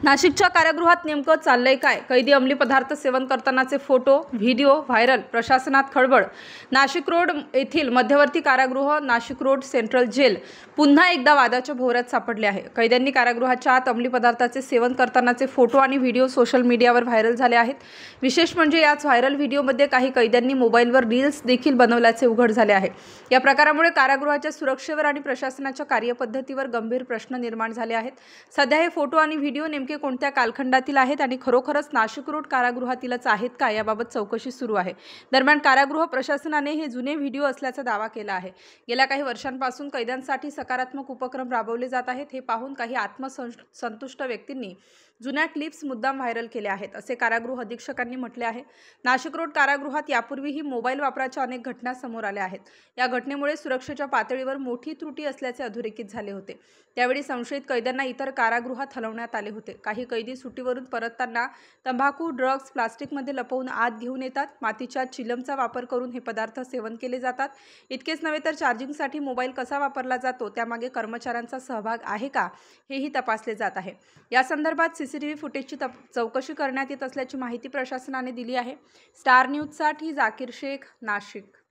नाशिकच्या कारागृहात नेमकं चाललंय काय? कैदी अंमली पदार्थ सेवन करतानाचे फोटो, व्हिडिओ व्हायरल, प्रशासनात खळबळ। नाशिक रोड येथील मध्यवर्ती कारागृह नाशिक रोड सेंट्रल जेल पुन्हा एकदा वादाच्या भोवऱ्यात सापडले आहे। कैद्यांनी कारागृहाच्या आत अंमली पदार्थाचे सेवन करतानाचे फोटो आणि व्हिडिओ सोशल मीडियावर व्हायरल झाले आहेत। विशेष म्हणजे याच व्हायरल व्हिडिओमध्ये काही कैद्यांनी मोबाईलवर रील्स देखील बनवल्याचे उघड झाले आहे। या प्रकारामुळे कारागृहाच्या सुरक्षेवर आणि प्रशासनाच्या कार्यपद्धतीवर गंभीर प्रश्न निर्माण झाले आहेत। सध्या हे फोटो आणि व्हिडिओ नेमके कोणत्या कालखंडातील आहेत आणि खरोखरच नाशिक रोड कारागृहातीलच आहेत का, याबाबत चौकशी सुरू आहे। दरम्यान कारागृह प्रशासनाने हे जुने व्हिडिओ असल्याचा दावा केला आहे। गेल्या काही वर्षांपासून कैद्यांसाठी सकारात्मक उपक्रम राबवले जात आहेत। हे पाहून काही आत्मसंतुष्ट व्यक्तींनी जुन्या क्लिप्स मुद्दाम व्हायरल केल्या आहेत, असे कारागृह अधीक्षकांनी म्हटले आहे। नाशिक रोड कारागृहात यापूर्वीही मोबाईल वापराच्या अनेक घटना समोर आल्या आहेत। या घटनेमुळे सुरक्षेच्या पातळीवर मोठी त्रुटी असल्याचे अधोरेखित झाले होते। त्यावेळी संशयित कैद्यांना इतर कारागृहात हलवण्यात आले होते। काही कैदी सुट्टीवरून परतताना तंबाखू, ड्रग्ज प्लास्टिकमध्ये लपवून आत घेऊन येतात। मातीच्या चिलमचा वापर करून हे पदार्थ सेवन केले जातात। इतकेच नव्हे तर चार्जिंगसाठी मोबाईल कसा वापरला जातो त्यामागे कर्मचाऱ्यांचा सहभाग आहे का, हेही तपासले जात आहे। या संदर्भात सीसीटीव्ही फुटेजची चौकशी करण्यात येत असल्याची माहिती प्रशासनाने दिली आहे। स्टार न्यूजसाठी जाकीर शेख, नाशिक।